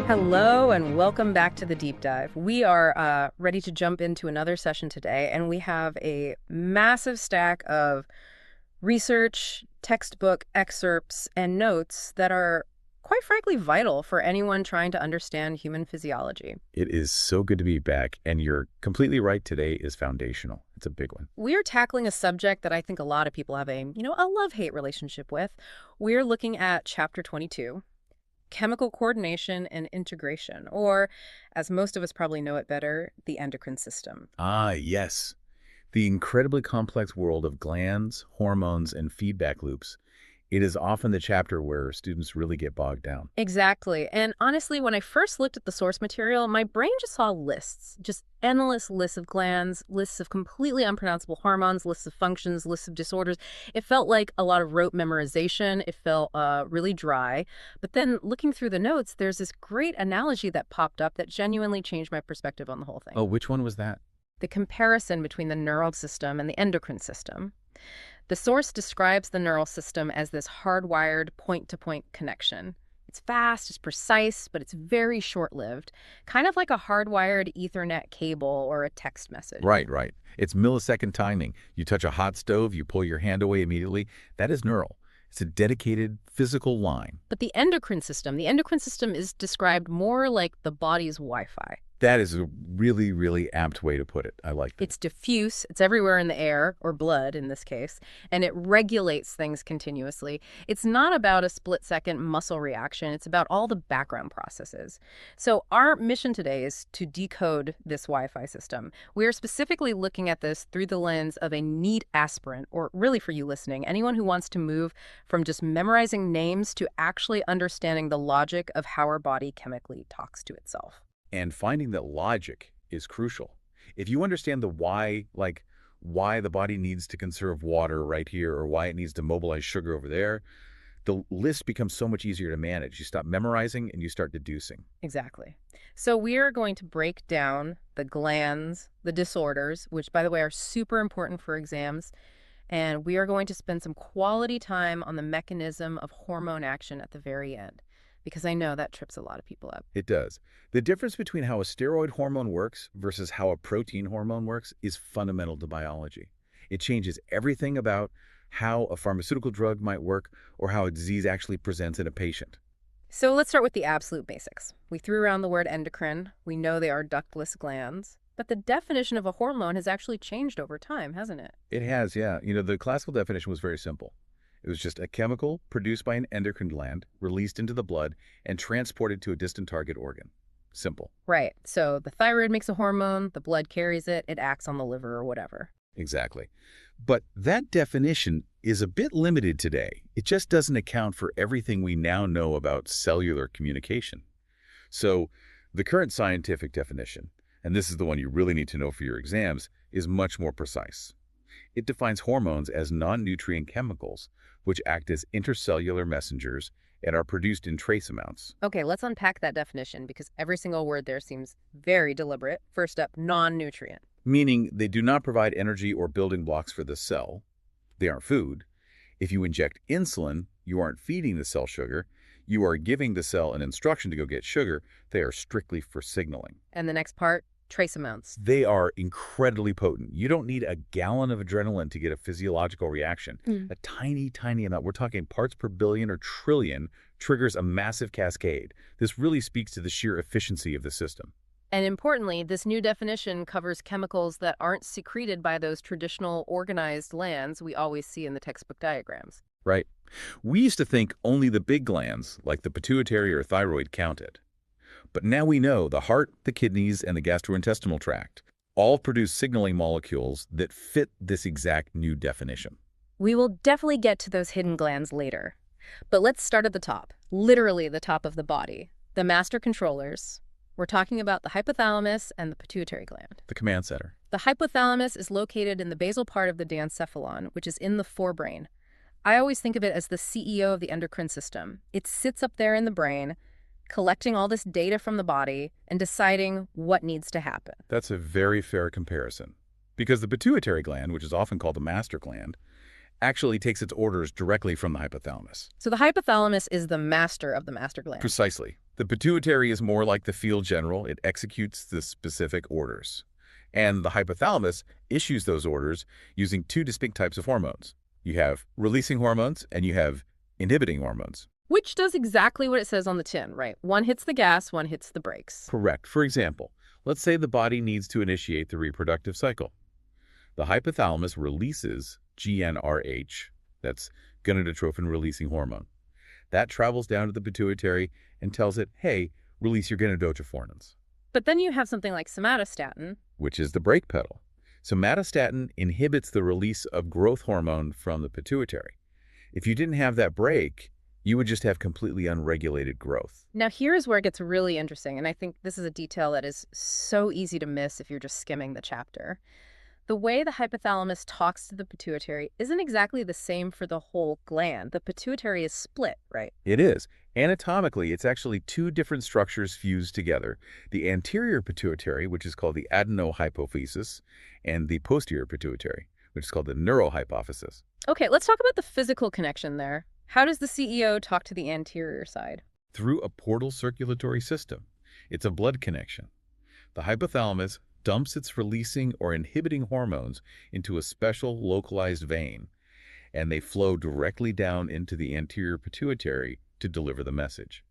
Hello and welcome back to the deep dive. We are ready to jump into another session today, and we have a massive stack of research, textbook excerpts, and notes that are, quite frankly, vital for anyone trying to understand human physiology. It is so good to be back, and you're completely right. Today is foundational. It's a big one. We are tackling a subject that I think a lot of people have a love-hate relationship with. We're looking at Chapter 22. Chemical coordination and integration, or, as most of us probably know it better, the endocrine system. Ah, yes. The incredibly complex world of glands, hormones, and feedback loops. It is often the chapter where students really get bogged down. Exactly. And honestly, when I first looked at the source material, my brain just saw lists, just endless lists of glands, lists of completely unpronounceable hormones, lists of functions, lists of disorders. It felt like a lot of rote memorization. It felt really dry. But then looking through the notes, there's this great analogy that popped up that genuinely changed my perspective on the whole thing. Oh, which one was that? The comparison between the neural system and the endocrine system. The source describes the neural system as this hardwired point-to-point connection. It's fast, it's precise, but it's very short-lived, kind of like a hardwired Ethernet cable or a text message. Right. It's millisecond timing. You touch a hot stove, you pull your hand away immediately. That is neural. It's a dedicated physical line. But the endocrine system is described more like the body's Wi-Fi. That is a really, really apt way to put it. I like that. It's diffuse, it's everywhere in the air, or blood in this case, and it regulates things continuously. It's not about a split-second muscle reaction, it's about all the background processes. So our mission today is to decode this Wi-Fi system. We are specifically looking at this through the lens of a Neet aspirant, or really for you listening, anyone who wants to move from just memorizing names to actually understanding the logic of how our body chemically talks to itself. And finding that logic is crucial. If you understand the why, like why the body needs to conserve water right here or why it needs to mobilize sugar over there, the list becomes so much easier to manage. You stop memorizing and you start deducing. Exactly. So we are going to break down the glands, the disorders, which, by the way, are super important for exams. And we are going to spend some quality time on the mechanism of hormone action at the very end, because I know that trips a lot of people up. It does. The difference between how a steroid hormone works versus how a protein hormone works is fundamental to biology. It changes everything about how a pharmaceutical drug might work or how a disease actually presents in a patient. So let's start with the absolute basics. We threw around the word endocrine. We know they are ductless glands. But the definition of a hormone has actually changed over time, hasn't it? It has, yeah. The classical definition was very simple. It was just a chemical produced by an endocrine gland, released into the blood, and transported to a distant target organ. Simple. Right. So the thyroid makes a hormone, the blood carries it, it acts on the liver or whatever. Exactly. But that definition is a bit limited today. It just doesn't account for everything we now know about cellular communication. So the current scientific definition, and this is the one you really need to know for your exams, is much more precise. It defines hormones as non-nutrient chemicals, which act as intercellular messengers and are produced in trace amounts. Okay, let's unpack that definition because every single word there seems very deliberate. First up, non-nutrient. Meaning they do not provide energy or building blocks for the cell. They aren't food. If you inject insulin, you aren't feeding the cell sugar. You are giving the cell an instruction to go get sugar. They are strictly for signaling. And the next part? Trace amounts. They are incredibly potent. You don't need a gallon of adrenaline to get a physiological reaction. A tiny, tiny amount, we're talking parts per billion or trillion, triggers a massive cascade. This really speaks to the sheer efficiency of the system. And importantly, this new definition covers chemicals that aren't secreted by those traditional organized glands we always see in the textbook diagrams. Right. We used to think only the big glands, like the pituitary or thyroid, counted. But now we know the heart, the kidneys, and the gastrointestinal tract all produce signaling molecules that fit this exact new definition. We will definitely get to those hidden glands later. But let's start at the top, literally the top of the body. The master controllers. We're talking about the hypothalamus and the pituitary gland. The command center. The hypothalamus is located in the basal part of the diencephalon, which is in the forebrain. I always think of it as the CEO of the endocrine system. It sits up there in the brain, collecting all this data from the body and deciding what needs to happen. That's a very fair comparison. Because the pituitary gland, which is often called the master gland, actually takes its orders directly from the hypothalamus. So the hypothalamus is the master of the master gland. Precisely. The pituitary is more like the field general. It executes the specific orders. And the hypothalamus issues those orders using two distinct types of hormones. You have releasing hormones and you have inhibiting hormones. Which does exactly what it says on the tin, right? One hits the gas, one hits the brakes. Correct. For example, let's say the body needs to initiate the reproductive cycle. The hypothalamus releases GnRH, that's gonadotrophin-releasing hormone. That travels down to the pituitary and tells it, hey, release your gonadotropins. But then you have something like somatostatin, which is the brake pedal. Somatostatin inhibits the release of growth hormone from the pituitary. If you didn't have that brake, you would just have completely unregulated growth. Now, here's where it gets really interesting, and I think this is a detail that is so easy to miss if you're just skimming the chapter. The way the hypothalamus talks to the pituitary isn't exactly the same for the whole gland. The pituitary is split, right? It is. Anatomically, it's actually two different structures fused together. The anterior pituitary, which is called the adenohypophysis, and the posterior pituitary, which is called the neurohypophysis. Okay, let's talk about the physical connection there. How does the CEO talk to the anterior side? Through a portal circulatory system. It's a blood connection. The hypothalamus dumps its releasing or inhibiting hormones into a special localized vein, and they flow directly down into the anterior pituitary to deliver the message.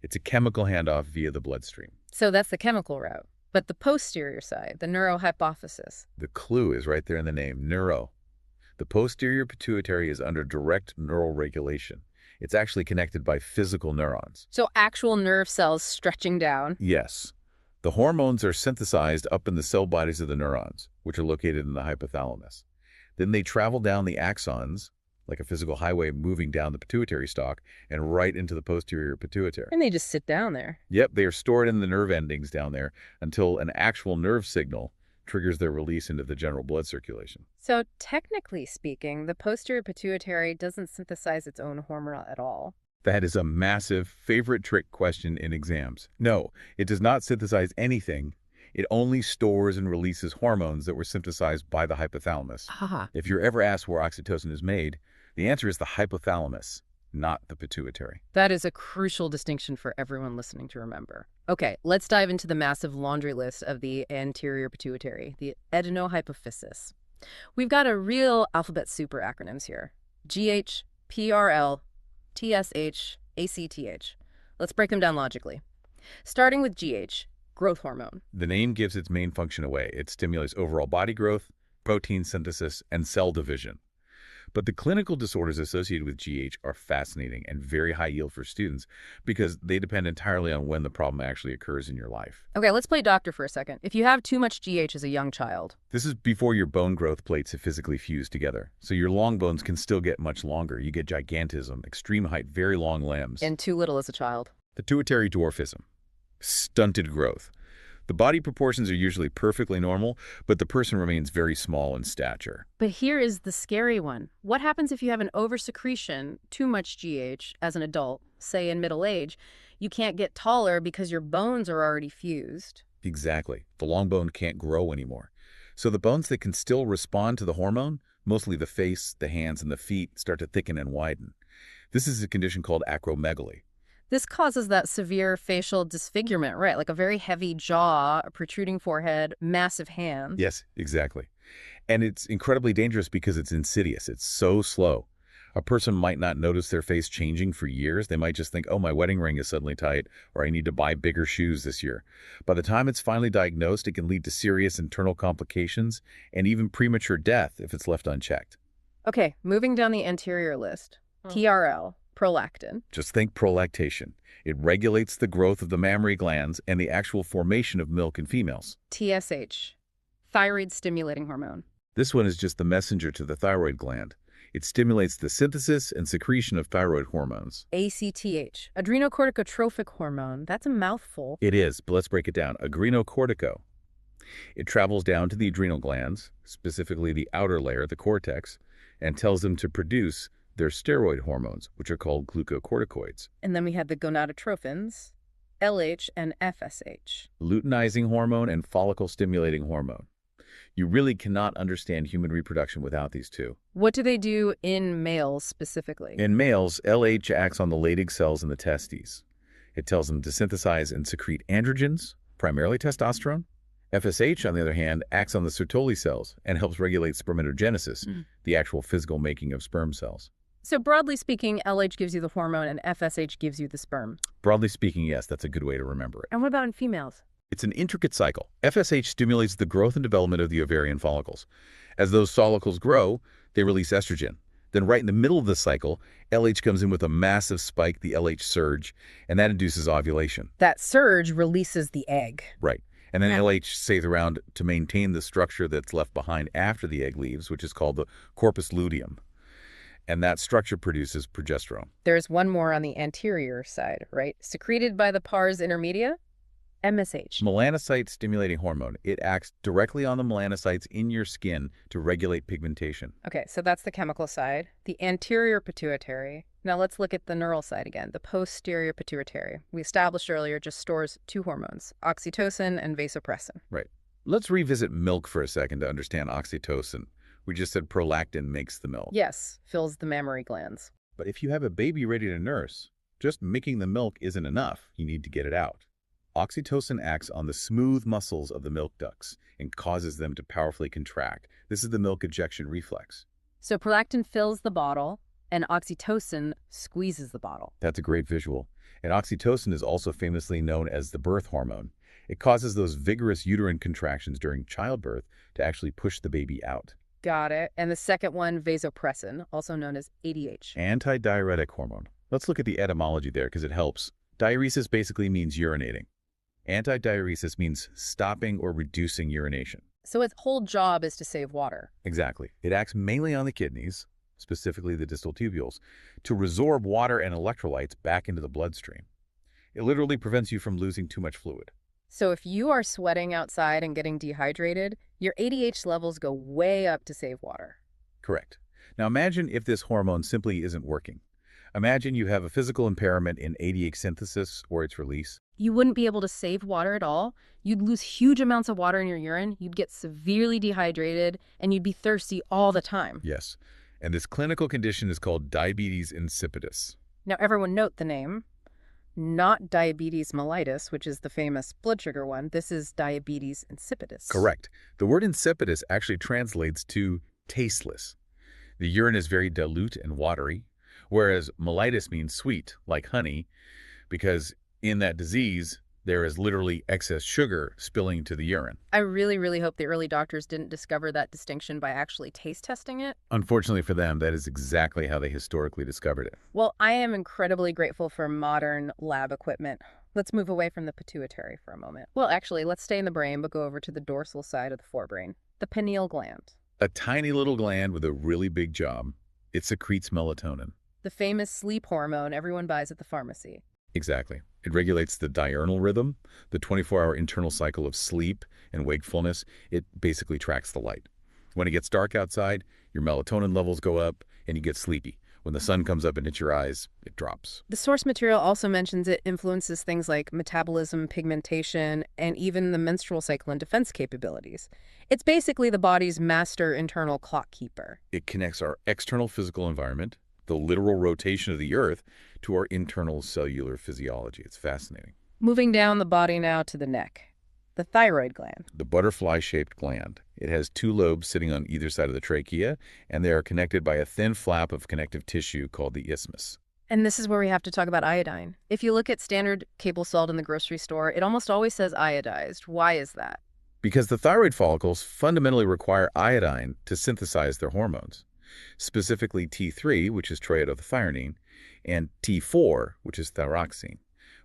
It's a chemical handoff via the bloodstream. So that's the chemical route. But the posterior side, the neurohypophysis. The clue is right there in the name, neuro. The posterior pituitary is under direct neural regulation. It's actually connected by physical neurons. So actual nerve cells stretching down? Yes. The hormones are synthesized up in the cell bodies of the neurons, which are located in the hypothalamus. Then they travel down the axons, like a physical highway moving down the pituitary stalk, and right into the posterior pituitary. And they just sit down there. Yep, they are stored in the nerve endings down there until an actual nerve signal triggers their release into the general blood circulation. So technically speaking, the posterior pituitary doesn't synthesize its own hormone at all. That is a massive favorite trick question in exams. No, it does not synthesize anything. It only stores and releases hormones that were synthesized by the hypothalamus. Aha. If you're ever asked where oxytocin is made, the answer is the hypothalamus, not the pituitary. That is a crucial distinction for everyone listening to remember. Okay, let's dive into the massive laundry list of the anterior pituitary, the adenohypophysis. We've got a real alphabet super acronyms here. GH, PRL, TSH, ACTH. Let's break them down logically. Starting with GH, growth hormone. The name gives its main function away. It stimulates overall body growth, protein synthesis, and cell division. But the clinical disorders associated with GH are fascinating and very high yield for students because they depend entirely on when the problem actually occurs in your life. Okay, let's play doctor for a second. If you have too much GH as a young child. This is before your bone growth plates have physically fused together. So your long bones can still get much longer. You get gigantism, extreme height, very long limbs. And too little as a child. Pituitary dwarfism, stunted growth. The body proportions are usually perfectly normal, but the person remains very small in stature. But here is the scary one. What happens if you have an oversecretion, too much GH, as an adult, say in middle age? You can't get taller because your bones are already fused. Exactly. The long bone can't grow anymore. So the bones that can still respond to the hormone, mostly the face, the hands, and the feet, start to thicken and widen. This is a condition called acromegaly. This causes that severe facial disfigurement, right? Like a very heavy jaw, a protruding forehead, massive hands. Yes, exactly. And it's incredibly dangerous because it's insidious. It's so slow. A person might not notice their face changing for years. They might just think, oh, my wedding ring is suddenly tight, or I need to buy bigger shoes this year. By the time it's finally diagnosed, it can lead to serious internal complications and even premature death if it's left unchecked. Okay, moving down the anterior list. PRL. Prolactin. Just think prolactation. It regulates the growth of the mammary glands and the actual formation of milk in females. TSH, thyroid stimulating hormone. This one is just the messenger to the thyroid gland. It stimulates the synthesis and secretion of thyroid hormones. ACTH, adrenocorticotropic hormone. That's a mouthful. It is, but let's break it down. Adrenocortico. It travels down to the adrenal glands, specifically the outer layer, the cortex, and tells them to produce their steroid hormones, which are called glucocorticoids. And then we had the gonadotropins, LH and FSH. Luteinizing hormone and follicle-stimulating hormone. You really cannot understand human reproduction without these two. What do they do in males specifically? In males, LH acts on the Leydig cells in the testes. It tells them to synthesize and secrete androgens, primarily testosterone. FSH, on the other hand, acts on the Sertoli cells and helps regulate spermatogenesis, the actual physical making of sperm cells. So broadly speaking, LH gives you the hormone and FSH gives you the sperm. Broadly speaking, yes, that's a good way to remember it. And what about in females? It's an intricate cycle. FSH stimulates the growth and development of the ovarian follicles. As those follicles grow, they release estrogen. Then right in the middle of the cycle, LH comes in with a massive spike, the LH surge, and that induces ovulation. That surge releases the egg. Right. And then LH stays around to maintain the structure that's left behind after the egg leaves, which is called the corpus luteum. And that structure produces progesterone. There's one more on the anterior side, right? Secreted by the pars intermedia? MSH. Melanocyte-stimulating hormone. It acts directly on the melanocytes in your skin to regulate pigmentation. Okay, so that's the chemical side. The anterior pituitary. Now let's look at the neural side again. The posterior pituitary. We established earlier just stores two hormones, oxytocin and vasopressin. Right. Let's revisit milk for a second to understand oxytocin. We just said prolactin makes the milk. Yes, fills the mammary glands. But if you have a baby ready to nurse, just making the milk isn't enough. You need to get it out. Oxytocin acts on the smooth muscles of the milk ducts and causes them to powerfully contract. This is the milk ejection reflex. So prolactin fills the bottle and oxytocin squeezes the bottle. That's a great visual. And oxytocin is also famously known as the birth hormone. It causes those vigorous uterine contractions during childbirth to actually push the baby out. Got it. And the second one, vasopressin, also known as ADH. Antidiuretic hormone. Let's look at the etymology there because it helps. Diuresis basically means urinating. Antidiuresis means stopping or reducing urination. So its whole job is to save water. Exactly. It acts mainly on the kidneys, specifically the distal tubules, to resorb water and electrolytes back into the bloodstream. It literally prevents you from losing too much fluid. So if you are sweating outside and getting dehydrated, your ADH levels go way up to save water. Correct. Now imagine if this hormone simply isn't working. Imagine you have a physical impairment in ADH synthesis or its release. You wouldn't be able to save water at all. You'd lose huge amounts of water in your urine. You'd get severely dehydrated, and you'd be thirsty all the time. Yes. And this clinical condition is called diabetes insipidus. Now, everyone note the name. Not diabetes mellitus, which is the famous blood sugar one. This is diabetes insipidus. Correct. The word insipidus actually translates to tasteless. The urine is very dilute and watery, whereas mellitus means sweet, like honey, because in that disease, there is literally excess sugar spilling into the urine. I really, really hope the early doctors didn't discover that distinction by actually taste testing it. Unfortunately for them, that is exactly how they historically discovered it. Well, I am incredibly grateful for modern lab equipment. Let's move away from the pituitary for a moment. Well, actually, let's stay in the brain, but go over to the dorsal side of the forebrain, the pineal gland. A tiny little gland with a really big job. It secretes melatonin. The famous sleep hormone everyone buys at the pharmacy. Exactly. It regulates the diurnal rhythm, the 24-hour internal cycle of sleep and wakefulness. It basically tracks the light. When it gets dark outside, your melatonin levels go up and you get sleepy. When the sun comes up and hits your eyes, it drops. The source material also mentions it influences things like metabolism, pigmentation, and even the menstrual cycle and defense capabilities. It's basically the body's master internal clock keeper. It connects our external physical environment, the literal rotation of the earth, to our internal cellular physiology. It's fascinating. Moving down the body now to the neck, the thyroid gland. The butterfly-shaped gland. It has two lobes sitting on either side of the trachea, and they are connected by a thin flap of connective tissue called the isthmus. And this is where we have to talk about iodine. If you look at standard cable salt in the grocery store, it almost always says iodized. Why is that? Because the thyroid follicles fundamentally require iodine to synthesize their hormones, specifically T3, which is triiodothyronine, and T4, which is thyroxine.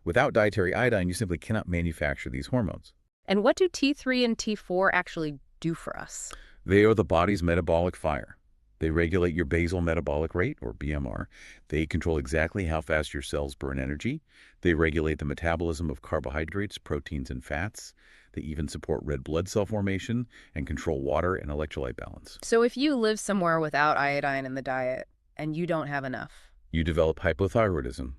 Without dietary iodine, you simply cannot manufacture these hormones. And what do T3 and T4 actually do for us? They are the body's metabolic fire. They regulate your basal metabolic rate, or BMR. They control exactly how fast your cells burn energy. They regulate the metabolism of carbohydrates, proteins, and fats. They even support red blood cell formation and control water and electrolyte balance. So if you live somewhere without iodine in the diet and you don't have enough, you develop hypothyroidism.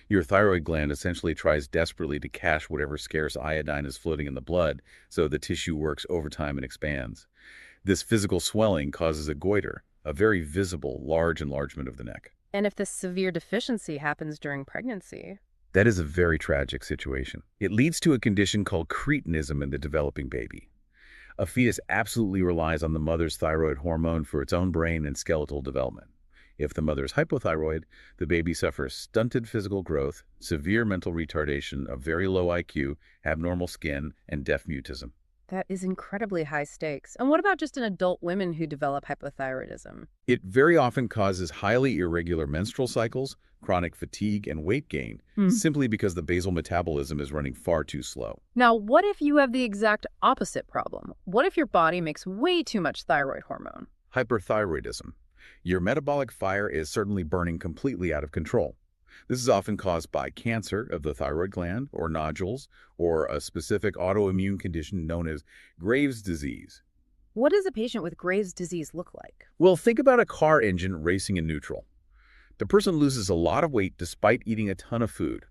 Your thyroid gland essentially tries desperately to cache whatever scarce iodine is floating in the blood, so the tissue works overtime and expands. This physical swelling causes a goitre, a very visible, large enlargement of the neck. And if this severe deficiency happens during pregnancy? That is a very tragic situation. It leads to a condition called cretinism in the developing baby. A fetus absolutely relies on the mother's thyroid hormone for its own brain and skeletal development. If the mother is hypothyroid, the baby suffers stunted physical growth, severe mental retardation, a very low IQ, abnormal skin, and deaf mutism. That is incredibly high stakes. And what about just in adult women who develop hypothyroidism? It very often causes highly irregular menstrual cycles, chronic fatigue, and weight gain, simply because the basal metabolism is running far too slow. Now, what if you have the exact opposite problem? What if your body makes way too much thyroid hormone? Hyperthyroidism. Your metabolic fire is certainly burning completely out of control. This is often caused by cancer of the thyroid gland or nodules or a specific autoimmune condition known as Graves' disease. What does a patient with Graves' disease look like? Well, think about a car engine racing in neutral. The person loses a lot of weight despite eating a ton of food.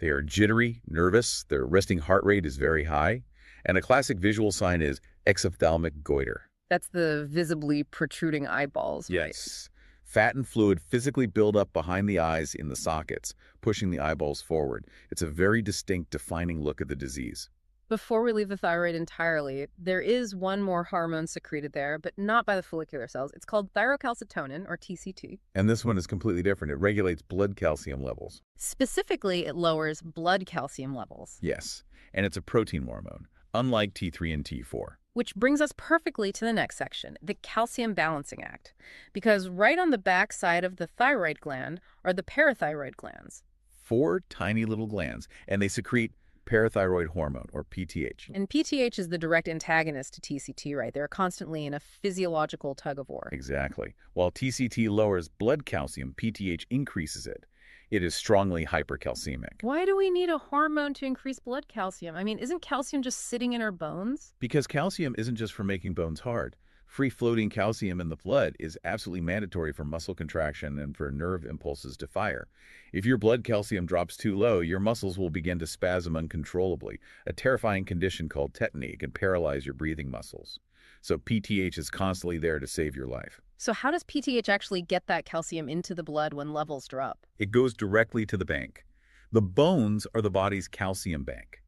They are jittery, nervous, their resting heart rate is very high, and a classic visual sign is exophthalmic goiter. That's the visibly protruding eyeballs, right? Yes. Fat and fluid physically build up behind the eyes in the sockets, pushing the eyeballs forward. It's a very distinct, defining look of the disease. Before we leave the thyroid entirely, there is one more hormone secreted there, but not by the follicular cells. It's called thyrocalcitonin, or TCT. And this one is completely different. It regulates blood calcium levels. Specifically, it lowers blood calcium levels. Yes, and it's a protein hormone, unlike T3 and T4. Which brings us perfectly to the next section, the calcium balancing act. Because right on the back side of the thyroid gland are the parathyroid glands. 4 tiny little glands, and they secrete parathyroid hormone, or PTH. And PTH is the direct antagonist to TCT, right? They're constantly in a physiological tug-of-war. Exactly. While TCT lowers blood calcium, PTH increases it. It is strongly hypercalcemic. Why do we need a hormone to increase blood calcium? I mean, isn't calcium just sitting in our bones? Because calcium isn't just for making bones hard. Free-floating calcium in the blood is absolutely mandatory for muscle contraction and for nerve impulses to fire. If your blood calcium drops too low, your muscles will begin to spasm uncontrollably. A terrifying condition called tetany can paralyze your breathing muscles. So PTH is constantly there to save your life. So how does PTH actually get that calcium into the blood when levels drop? It goes directly to the bank. The bones are the body's calcium bank.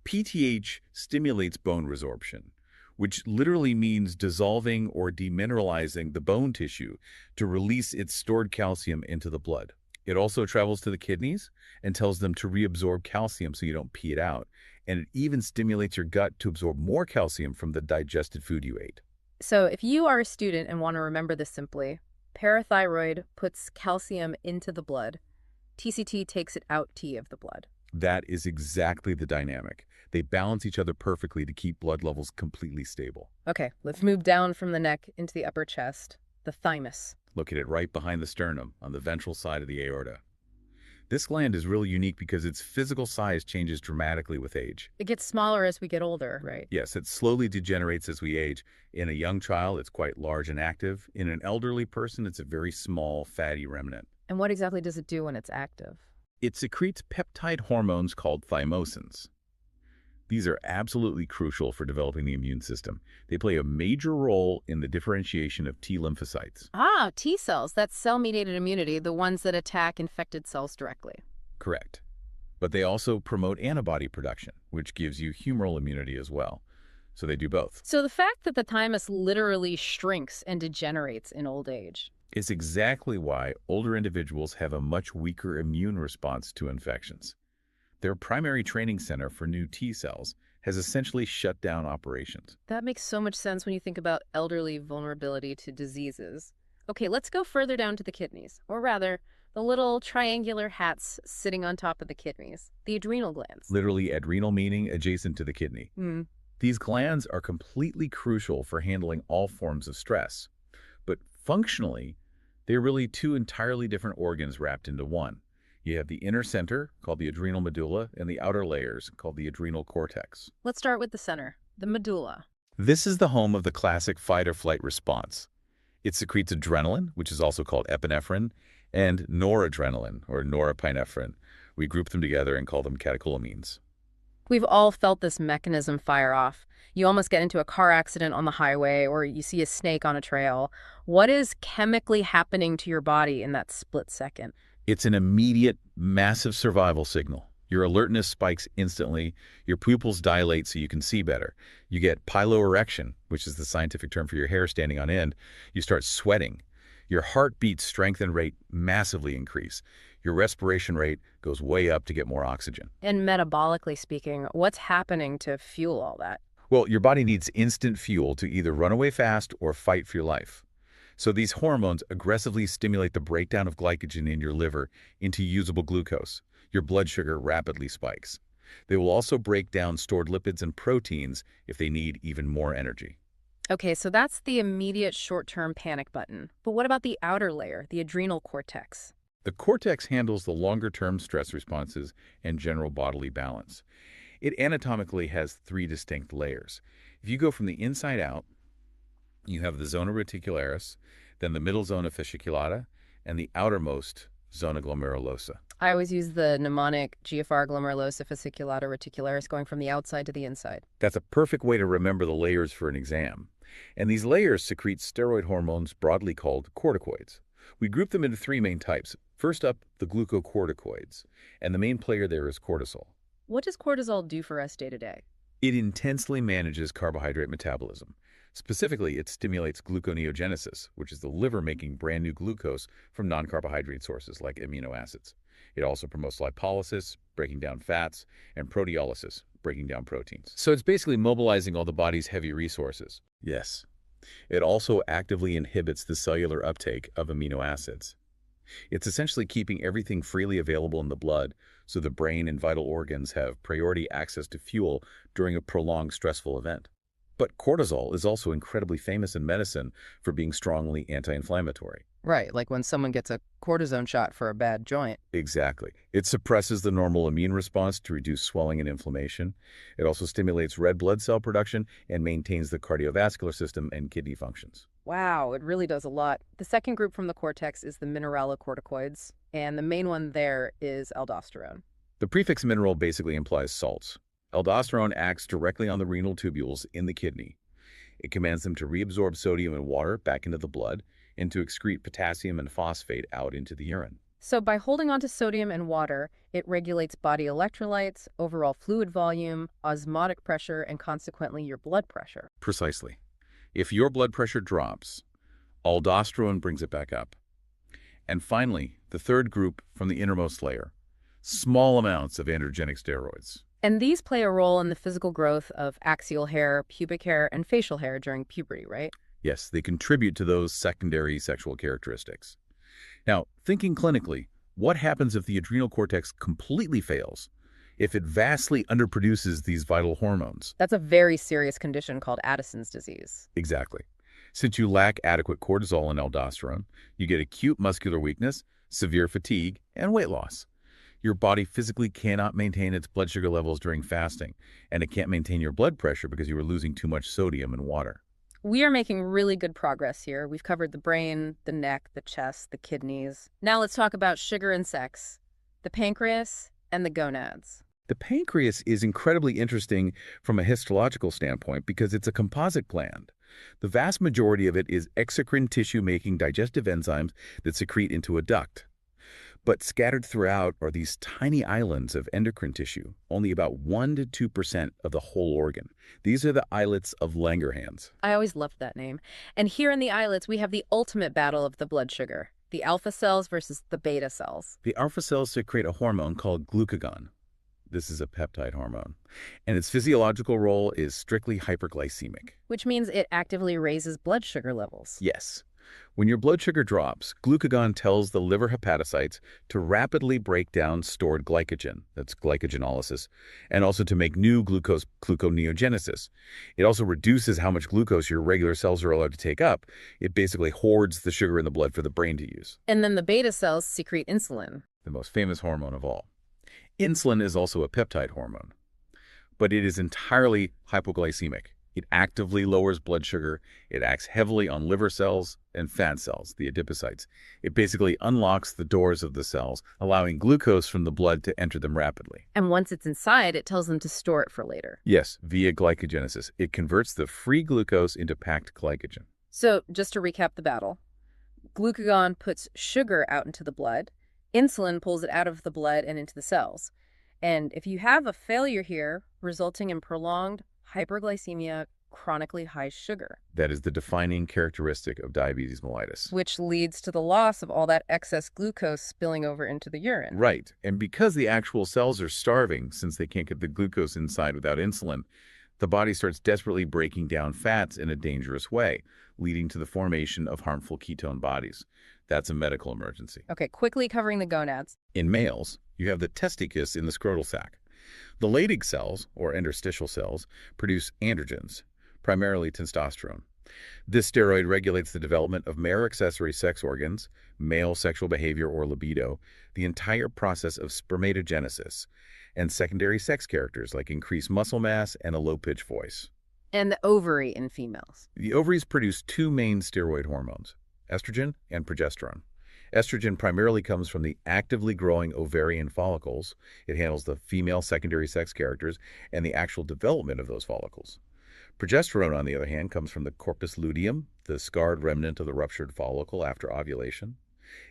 PTH stimulates bone resorption, which literally means dissolving or demineralizing the bone tissue to release its stored calcium into the blood. It also travels to the kidneys and tells them to reabsorb calcium so you don't pee it out. And it even stimulates your gut to absorb more calcium from the digested food you ate. So if you are a student and want to remember this simply, parathyroid puts calcium into the blood. TCT takes it out of the blood. That is exactly the dynamic. They balance each other perfectly to keep blood levels completely stable. Okay, let's move down from the neck into the upper chest, the thymus. Look at it right behind the sternum, on the ventral side of the aorta. This gland is really unique because its physical size changes dramatically with age. It gets smaller as we get older, right? Yes, it slowly degenerates as we age. In a young child, it's quite large and active. In an elderly person, it's a very small, fatty remnant. And what exactly does it do when it's active? It secretes peptide hormones called thymosins. These are absolutely crucial for developing the immune system. They play a major role in the differentiation of T lymphocytes. Ah, T cells. That's cell-mediated immunity, the ones that attack infected cells directly. Correct. But they also promote antibody production, which gives you humoral immunity as well. So they do both. So the fact that the thymus literally shrinks and degenerates in old age is exactly why older individuals have a much weaker immune response to infections. Their primary training center for new T cells has essentially shut down operations. That makes so much sense when you think about elderly vulnerability to diseases. Okay, let's go further down to the kidneys, or rather, the little triangular hats sitting on top of the kidneys, the adrenal glands. Literally adrenal meaning adjacent to the kidney. These glands are completely crucial for handling all forms of stress. But functionally, they're really 2 entirely different organs wrapped into one. You have the inner center, called the adrenal medulla, and the outer layers, called the adrenal cortex. Let's start with the center, the medulla. This is the home of the classic fight-or-flight response. It secretes adrenaline, which is also called epinephrine, and noradrenaline, or norepinephrine. We group them together and call them catecholamines. We've all felt this mechanism fire off. You almost get into a car accident on the highway, or you see a snake on a trail. What is chemically happening to your body in that split second? It's an immediate, massive survival signal. Your alertness spikes instantly, your pupils dilate so you can see better. You get piloerection, which is the scientific term for your hair standing on end. You start sweating. Your heartbeat strength and rate massively increase. Your respiration rate goes way up to get more oxygen. And metabolically speaking, what's happening to fuel all that? Well, your body needs instant fuel to either run away fast or fight for your life. So these hormones aggressively stimulate the breakdown of glycogen in your liver into usable glucose. Your blood sugar rapidly spikes. They will also break down stored lipids and proteins if they need even more energy. Okay, so that's the immediate short-term panic button. But what about the outer layer, the adrenal cortex? The cortex handles the longer-term stress responses and general bodily balance. It anatomically has 3 distinct layers. If you go from the inside out, you have the zona reticularis, then the middle zona fasciculata, and the outermost zona glomerulosa. I always use the mnemonic GFR glomerulosa fasciculata reticularis going from the outside to the inside. That's a perfect way to remember the layers for an exam. And these layers secrete steroid hormones broadly called corticoids. We group them into 3 main types. First up, the glucocorticoids, and the main player there is cortisol. What does cortisol do for us day to day? It intensely manages carbohydrate metabolism. Specifically, it stimulates gluconeogenesis, which is the liver making brand new glucose from non-carbohydrate sources like amino acids. It also promotes lipolysis, breaking down fats, and proteolysis, breaking down proteins. So it's basically mobilizing all the body's heavy resources. Yes. It also actively inhibits the cellular uptake of amino acids. It's essentially keeping everything freely available in the blood so the brain and vital organs have priority access to fuel during a prolonged stressful event. But cortisol is also incredibly famous in medicine for being strongly anti-inflammatory. Right, like when someone gets a cortisone shot for a bad joint. Exactly. It suppresses the normal immune response to reduce swelling and inflammation. It also stimulates red blood cell production and maintains the cardiovascular system and kidney functions. Wow, it really does a lot. The second group from the cortex is the mineralocorticoids, and the main one there is aldosterone. The prefix mineral basically implies salts. Aldosterone acts directly on the renal tubules in the kidney. It commands them to reabsorb sodium and water back into the blood and to excrete potassium and phosphate out into the urine. So by holding on to sodium and water, it regulates body electrolytes, overall fluid volume, osmotic pressure, and consequently your blood pressure. Precisely. If your blood pressure drops, aldosterone brings it back up. And finally, the third group from the innermost layer, small amounts of androgenic steroids. And these play a role in the physical growth of axial hair, pubic hair, and facial hair during puberty, right? Yes, they contribute to those secondary sexual characteristics. Now, thinking clinically, what happens if the adrenal cortex completely fails? If it vastly underproduces these vital hormones? That's a very serious condition called Addison's disease. Exactly. Since you lack adequate cortisol and aldosterone, you get acute muscular weakness, severe fatigue, and weight loss. Your body physically cannot maintain its blood sugar levels during fasting, and it can't maintain your blood pressure because you are losing too much sodium and water. We are making really good progress here. We've covered the brain, the neck, the chest, the kidneys. Now let's talk about sugar and sex, the pancreas, and the gonads. The pancreas is incredibly interesting from a histological standpoint because it's a composite gland. The vast majority of it is exocrine tissue-making digestive enzymes that secrete into a duct. But scattered throughout are these tiny islands of endocrine tissue, only about 1 to 2% of the whole organ. These are the islets of Langerhans. I always loved that name. And here in the islets, we have the ultimate battle of the blood sugar, the alpha cells versus the beta cells. The alpha cells secrete a hormone called glucagon. This is a peptide hormone, and its physiological role is strictly hyperglycemic. Which means it actively raises blood sugar levels. Yes. When your blood sugar drops, glucagon tells the liver hepatocytes to rapidly break down stored glycogen, that's glycogenolysis, and also to make new glucose, gluconeogenesis. It also reduces how much glucose your regular cells are allowed to take up. It basically hoards the sugar in the blood for the brain to use. And then the beta cells secrete insulin. The most famous hormone of all. Insulin is also a peptide hormone, but it is entirely hypoglycemic. It actively lowers blood sugar. It acts heavily on liver cells and fat cells, the adipocytes. It basically unlocks the doors of the cells, allowing glucose from the blood to enter them rapidly. And once it's inside, it tells them to store it for later. Yes, via glycogenesis. It converts the free glucose into packed glycogen. So just to recap the battle, glucagon puts sugar out into the blood. Insulin pulls it out of the blood and into the cells. And if you have a failure here, resulting in prolonged hyperglycemia, chronically high sugar, That is the defining characteristic of diabetes mellitus. which leads to the loss of all that excess glucose spilling over into the urine. Right. And because the actual cells are starving, since they can't get the glucose inside without insulin, the body starts desperately breaking down fats in a dangerous way, leading to the formation of harmful ketone bodies. That's a medical emergency. Okay, quickly covering the gonads. In males, you have the testicus in the scrotal sac. The Leydig cells, or interstitial cells, produce androgens, primarily testosterone. This steroid regulates the development of male accessory sex organs, male sexual behavior or libido, the entire process of spermatogenesis, and secondary sex characters like increased muscle mass and a low-pitched voice. And the ovary in females. The ovaries produce two main steroid hormones, estrogen and progesterone. Estrogen primarily comes from the actively growing ovarian follicles. It handles the female secondary sex characters and the actual development of those follicles. Progesterone, on the other hand, comes from the corpus luteum, the scarred remnant of the ruptured follicle after ovulation.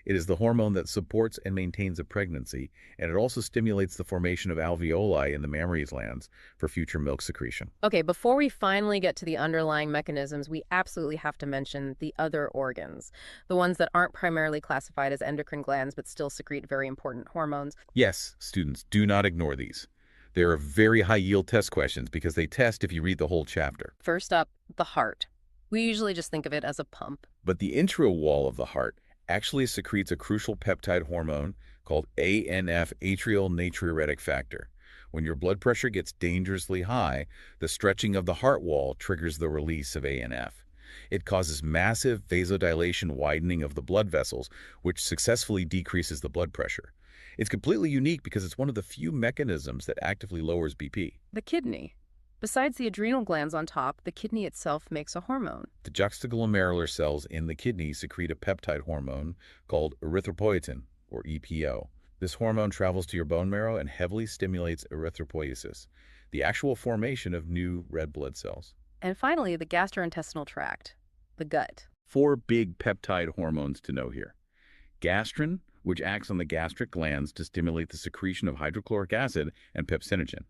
It is the hormone that supports and maintains a pregnancy, and it also stimulates the formation of alveoli in the mammary glands for future milk secretion. Okay, before we finally get to the underlying mechanisms, we absolutely have to mention the other organs, the ones that aren't primarily classified as endocrine glands but still secrete very important hormones. Yes, students, do not ignore these. They are very high-yield test questions because they test if you read the whole chapter. First up, the heart. We usually just think of it as a pump. But the intro wall of the heart actually secretes a crucial peptide hormone called ANF, atrial natriuretic factor. When your blood pressure gets dangerously high, the stretching of the heart wall triggers the release of ANF. It causes massive vasodilation widening of the blood vessels, which successfully decreases the blood pressure. It's completely unique because it's one of the few mechanisms that actively lowers BP. The kidney. Besides the adrenal glands on top, the kidney itself makes a hormone. The juxtaglomerular cells in the kidney secrete a peptide hormone called erythropoietin, or EPO. This hormone travels to your bone marrow and heavily stimulates erythropoiesis, the actual formation of new red blood cells. And finally, the gastrointestinal tract, the gut. 4 big peptide hormones to know here. Gastrin, which acts on the gastric glands to stimulate the secretion of hydrochloric acid and pepsinogen.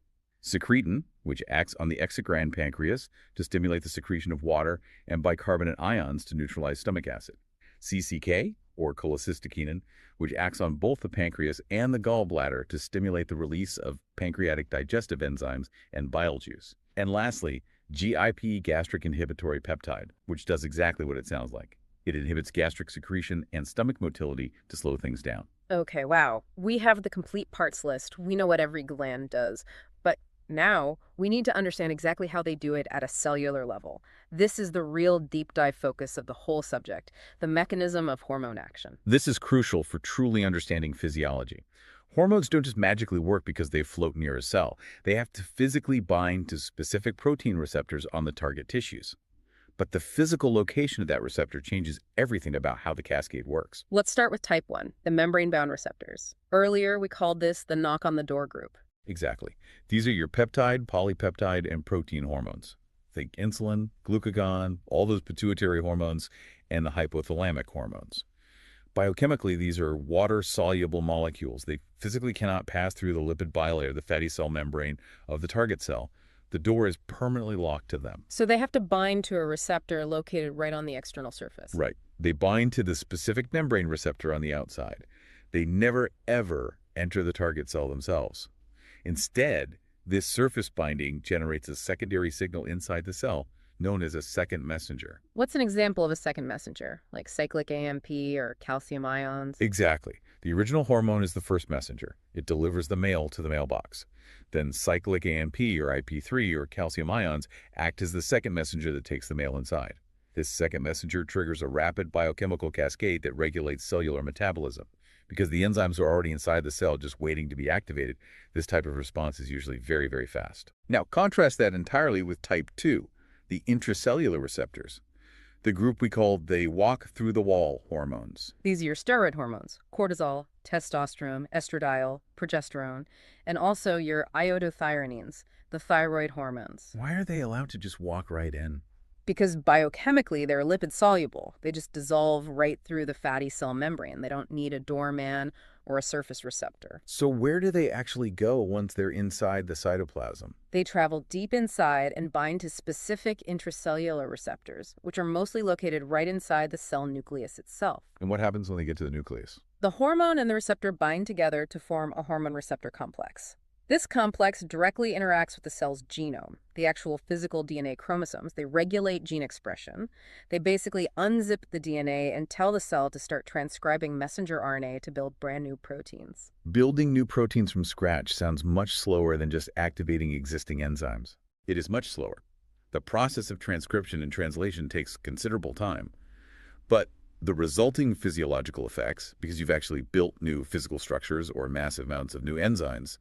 Secretin, which acts on the exocrine pancreas to stimulate the secretion of water and bicarbonate ions to neutralize stomach acid. CCK, or cholecystokinin, which acts on both the pancreas and the gallbladder to stimulate the release of pancreatic digestive enzymes and bile juice. And lastly, GIP, gastric inhibitory peptide, which does exactly what it sounds like. It inhibits gastric secretion and stomach motility to slow things down. Okay, wow. We have the complete parts list. We know what every gland does. But now we need to understand exactly how they do it at a cellular level. This is the real deep dive focus of the whole subject, the mechanism of hormone action. This is crucial for truly understanding physiology. Hormones don't just magically work because they float near a cell. They have to physically bind to specific protein receptors on the target tissues. But the physical location of that receptor changes everything about how the cascade works. Let's start with type 1, the membrane-bound receptors. Earlier, we called this the knock-on-the-door group. Exactly. These are your peptide, polypeptide, and protein hormones. Think insulin, glucagon, all those pituitary hormones, and the hypothalamic hormones. Biochemically, these are water-soluble molecules. They physically cannot pass through the lipid bilayer, the fatty cell membrane of the target cell. The door is permanently locked to them. So they have to bind to a receptor located right on the external surface. Right. They bind to the specific membrane receptor on the outside. They never, ever enter the target cell themselves. Instead, this surface binding generates a secondary signal inside the cell, known as a second messenger. What's an example of a second messenger, like cyclic AMP or calcium ions? Exactly. The original hormone is the first messenger. It delivers the mail to the mailbox. Then cyclic AMP or IP3 or calcium ions act as the second messenger that takes the mail inside. This second messenger triggers a rapid biochemical cascade that regulates cellular metabolism. Because the enzymes are already inside the cell just waiting to be activated, this type of response is usually very, very fast. Now, contrast that entirely with type 2, the intracellular receptors, the group we call the walk-through-the-wall hormones. These are your steroid hormones, cortisol, testosterone, estradiol, progesterone, and also your iodothyronines, the thyroid hormones. Why are they allowed to just walk right in? because biochemically they're lipid soluble. They just dissolve right through the fatty cell membrane. They don't need a doorman or a surface receptor. So where do they actually go once they're inside the cytoplasm? They travel deep inside and bind to specific intracellular receptors, which are mostly located right inside the cell nucleus itself. And what happens when they get to the nucleus? The hormone and the receptor bind together to form a hormone receptor complex. This complex directly interacts with the cell's genome, the actual physical DNA chromosomes. They regulate gene expression. They basically unzip the DNA and tell the cell to start transcribing messenger RNA to build brand new proteins. Building new proteins from scratch sounds much slower than just activating existing enzymes. It is much slower. The process of transcription and translation takes considerable time. But the resulting physiological effects, because you've actually built new physical structures or massive amounts of new enzymes,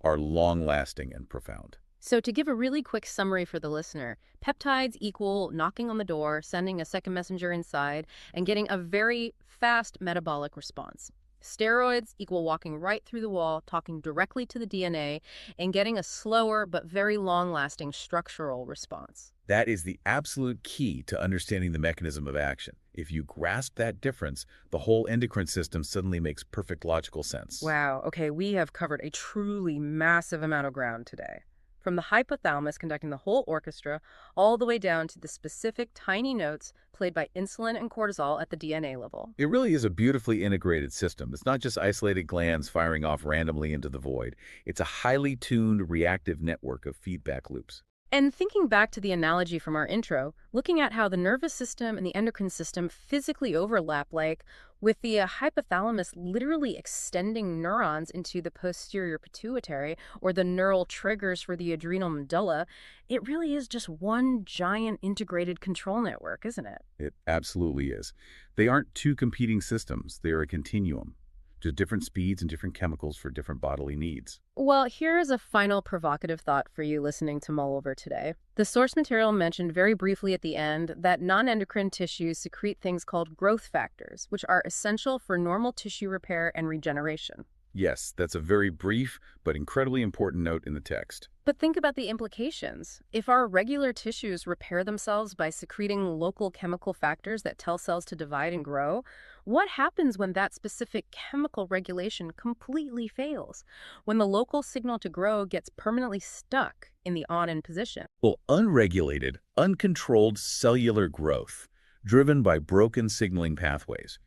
are long-lasting and profound. So to give a really quick summary for the listener, peptides equal knocking on the door, sending a second messenger inside, and getting a very fast metabolic response. Steroids equal walking right through the wall, talking directly to the DNA, and getting a slower but very long-lasting structural response. That is the absolute key to understanding the mechanism of action. If you grasp that difference, the whole endocrine system suddenly makes perfect logical sense. Wow, okay, we have covered a truly massive amount of ground today. From the hypothalamus conducting the whole orchestra, all the way down to the specific tiny notes played by insulin and cortisol at the DNA level. It really is a beautifully integrated system. It's not just isolated glands firing off randomly into the void. It's a highly tuned, reactive network of feedback loops. And thinking back to the analogy from our intro, looking at how the nervous system and the endocrine system physically overlap, like with the hypothalamus literally extending neurons into the posterior pituitary or the neural triggers for the adrenal medulla, it really is just one giant integrated control network, isn't it? It absolutely is. They aren't two competing systems. They are a continuum. Just different speeds and different chemicals for different bodily needs. Well, here is a final provocative thought for you listening to mull over today. The source material mentioned very briefly at the end that non-endocrine tissues secrete things called growth factors, which are essential for normal tissue repair and regeneration. Yes, that's a very brief but incredibly important note in the text. But think about the implications. If our regular tissues repair themselves by secreting local chemical factors that tell cells to divide and grow, what happens when that specific chemical regulation completely fails? When the local signal to grow gets permanently stuck in the on-in position? Well, unregulated, uncontrolled cellular growth, driven by broken signaling pathways.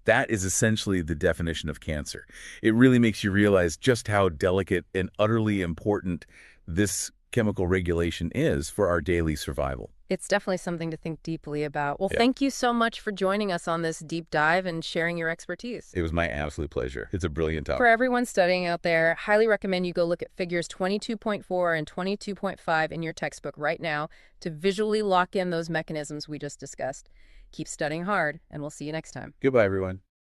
That is essentially the definition of cancer. It really makes you realize just how delicate and utterly important this chemical regulation is for our daily survival. It's definitely something to think deeply about. Well, Yeah. Thank you so much for joining us on this deep dive and sharing your expertise. It was my absolute pleasure. It's a brilliant topic. For everyone studying out there, highly recommend you go look at figures 22.4 and 22.5 in your textbook right now to visually lock in those mechanisms we just discussed. Keep studying hard, and we'll see you next time. Goodbye, everyone.